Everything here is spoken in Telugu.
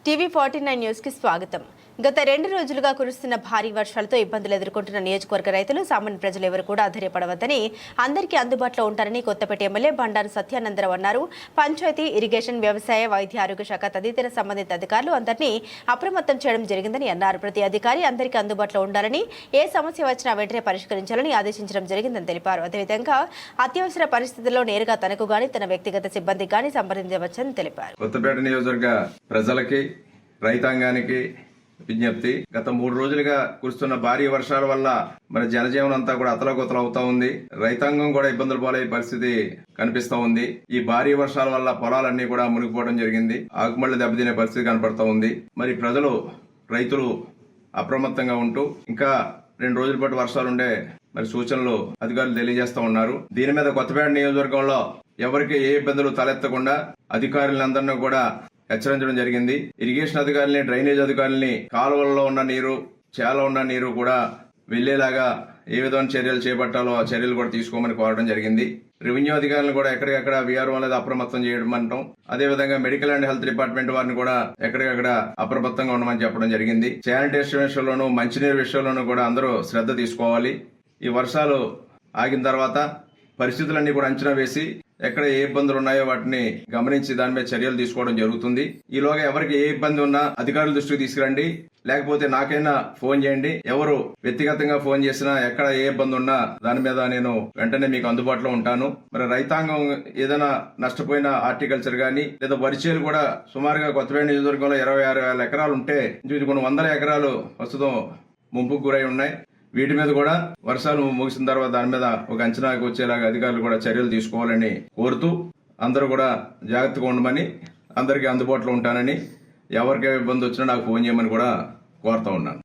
టీవీ49 న్యూస్ కి స్వాగతం. గత 2 రోజులుగా కురుస్తున్న భారీ వర్షాలతో ఇబ్బందులు ఎదుర్కొంటున్న నియోజకవర్గ రైతులు, సామాన్య ప్రజలు ఎవరు కూడా ఆధైర్యపడవద్దని, అందరికీ అందుబాటులో ఉంటారని కొత్తపేట ఎమ్మెల్యే బండారు సత్యానందరావు అన్నారు. పంచాయతీ, ఇరిగేషన్, వ్యవసాయ, వైద్య ఆరోగ్య శాఖ తదితర సంబంధిత అధికారులు అందరినీ అప్రమత్తం చేయడం జరిగిందని అన్నారు. ప్రతి అధికారి అందరికీ అందుబాటులో ఉండాలని, ఏ సమస్య వచ్చినా వెంటనే పరిష్కరించాలని ఆదేశించడం జరిగిందని తెలిపారు. అదేవిధంగా అత్యవసర పరిస్థితుల్లో నేరుగా తనకు గాని, తన వ్యక్తిగత సిబ్బందికి గాని సంప్రదించవచ్చని తెలిపారు. కొత్తపేట నియోజకవర్గ ప్రజలకి, రైతాంగానికి విజ్ఞప్తి. గత 3 రోజులుగా కురుస్తున్న భారీ వర్షాల వల్ల మన జనజీవనం అంతా కూడా అతలకుతలం అవుతా ఉంది. రైతాంగం కూడా ఇబ్బందులు పాలయ్యే పరిస్థితి కనిపిస్తా ఉంది. ఈ భారీ వర్షాల వల్ల పొలాలన్నీ కూడా మునిగిపోవడం జరిగింది. ఆకుమళ్లు దెబ్బతినే పరిస్థితి కనపడతా ఉంది. మరి రైతులు అప్రమత్తంగా ఉంటూ ఇంకా 2 రోజుల పాటు వర్షాలుండే మరి సూచనలు అధికారులు తెలియజేస్తా ఉన్నారు. దీని మీద కొత్తపేట నియోజకవర్గంలో ఎవరికి ఏ ఇబ్బందులు తలెత్తకుండా అధికారులందరినీ కూడా హెచ్చరించడం జరిగింది. ఇరిగేషన్ అధికారులని, డ్రైనేజ్ అధికారులని కాలువల్లో ఉన్న నీరు, చేలో ఉన్న నీరు కూడా వెళ్లేలాగా ఏ విధమైన చర్యలు చేపట్టాలో ఆ చర్యలు కూడా తీసుకోమని కోరడం జరిగింది. రెవెన్యూ అధికారులను కూడా ఎక్కడికక్కడ వీఆర్ఓ అనేది అప్రమత్తం చేయడం, అదేవిధంగా మెడికల్ అండ్ హెల్త్ డిపార్ట్మెంట్ వారిని కూడా ఎక్కడికక్కడ అప్రమత్తంగా ఉండమని చెప్పడం జరిగింది. శానిటేషన్ విషయంలోనూ, మంచినీరు విషయంలోనూ కూడా అందరూ శ్రద్ధ తీసుకోవాలి. ఈ వర్షాలు ఆగిన తర్వాత పరిస్థితులన్నీ కూడా అంచనా వేసి ఎక్కడ ఏ ఇబ్బందులు ఉన్నాయో వాటిని గమనించి దాని మీద చర్యలు తీసుకోవడం జరుగుతుంది. ఈలోగా ఎవరికి ఏ ఇబ్బంది ఉన్నా అధికారుల దృష్టికి తీసుకురండి, లేకపోతే నాకైనా ఫోన్ చేయండి. ఎవరు వ్యక్తిగతంగా ఫోన్ చేసినా ఎక్కడ ఏ ఇబ్బంది ఉన్నా దాని మీద నేను వెంటనే మీకు అందుబాటులో ఉంటాను. మరి రైతాంగం ఏదైనా నష్టపోయిన హార్టికల్చర్ గానీ లేదా వరిచేలు కూడా సుమారుగా కొత్తపేట నియోజకవర్గంలో 26,000 ఎకరాలు ఉంటే కొన్ని వందల ఎకరాలు ప్రస్తుతం ముంపుకు గురై ఉన్నాయి. వీటి మీద కూడా వర్షాలు ముగిసిన తర్వాత దాని మీద ఒక అంచనాకు వచ్చేలాగా అధికారులు కూడా చర్యలు తీసుకోవాలని కోరుతూ అందరూ కూడా జాగ్రత్తగా ఉండమని, అందరికీ అందుబాటులో ఉంటానని, ఎవరికి ఇబ్బంది వచ్చినా నాకు ఫోన్ చేయమని కూడా కోరుతా ఉన్నాను.